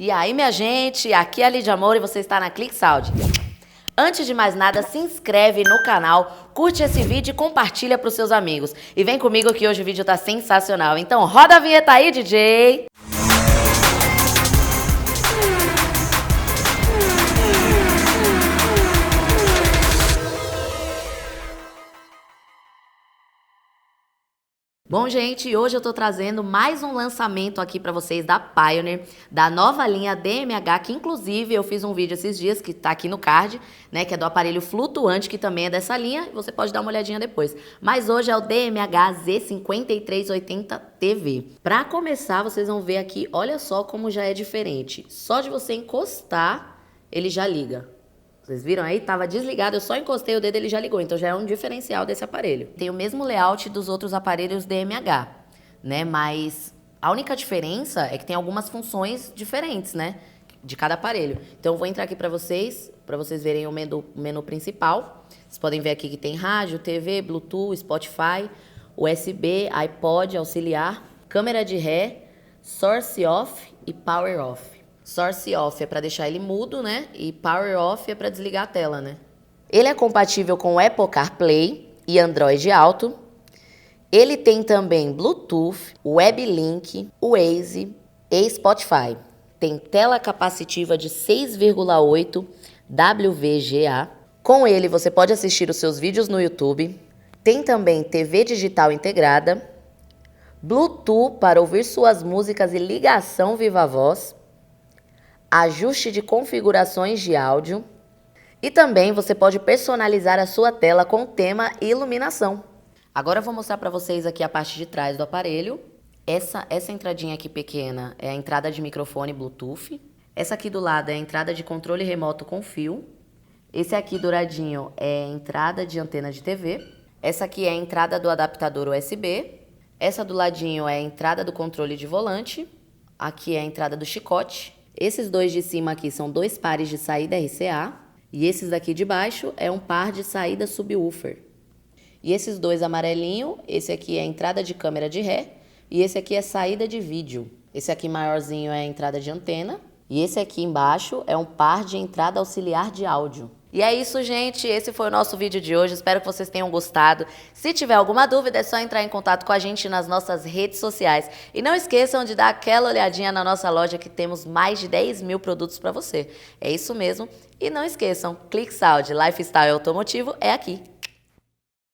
E aí, minha gente, aqui é a Lídia Moura e você está na ClickSound. Antes de mais nada, se inscreve no canal, curte esse vídeo e compartilha para os seus amigos. E vem comigo que hoje o vídeo tá sensacional. Então roda a vinheta aí, DJ! Bom, gente, hoje eu tô trazendo mais um lançamento aqui pra vocês da Pioneer, da nova linha DMH, que inclusive eu fiz um vídeo esses dias, que tá aqui no card, né, que é do aparelho flutuante, que também é dessa linha, e você pode dar uma olhadinha depois. Mas hoje é o DMH Z5380TV. Pra começar, vocês vão ver aqui, olha só como já é diferente. Só de você encostar, ele já liga. Vocês viram aí? Tava desligado, eu só encostei o dedo e ele já ligou. Então já é um diferencial desse aparelho. Tem o mesmo layout dos outros aparelhos DMH, né? Mas a única diferença é que tem algumas funções diferentes, né? De cada aparelho. Então eu vou entrar aqui para vocês verem o menu principal. Vocês podem ver aqui que tem rádio, TV, Bluetooth, Spotify, USB, iPod, auxiliar, câmera de ré, source off e power off. Source off é para deixar ele mudo, né? E power off é para desligar a tela, né? Ele é compatível com o Apple CarPlay e Android Auto. Ele tem também Bluetooth, WebLink, Waze e Spotify. Tem tela capacitiva de 6,8 WVGA. Com ele você pode assistir os seus vídeos no YouTube. Tem também TV digital integrada, Bluetooth para ouvir suas músicas e ligação viva voz, ajuste de configurações de áudio e também você pode personalizar a sua tela com tema e iluminação. Agora eu vou mostrar para vocês aqui a parte de trás do aparelho. Essa entradinha aqui pequena é a entrada de microfone Bluetooth. Essa aqui do lado é a entrada de controle remoto com fio. Esse aqui douradinho é a entrada de antena de TV. Essa aqui é a entrada do adaptador USB. Essa do ladinho é a entrada do controle de volante. Aqui é a entrada do chicote. Esses dois de cima aqui são dois pares de saída RCA. E esses daqui de baixo é um par de saída subwoofer. E esses dois amarelinhos, esse aqui é a entrada de câmera de ré. E esse aqui é saída de vídeo. Esse aqui maiorzinho é a entrada de antena. E esse aqui embaixo é um par de entrada auxiliar de áudio. E é isso, gente. Esse foi o nosso vídeo de hoje. Espero que vocês tenham gostado. Se tiver alguma dúvida, é só entrar em contato com a gente nas nossas redes sociais. E não esqueçam de dar aquela olhadinha na nossa loja, que temos mais de 10 mil produtos para você. É isso mesmo. E não esqueçam, ClickSound Lifestyle Automotivo é aqui.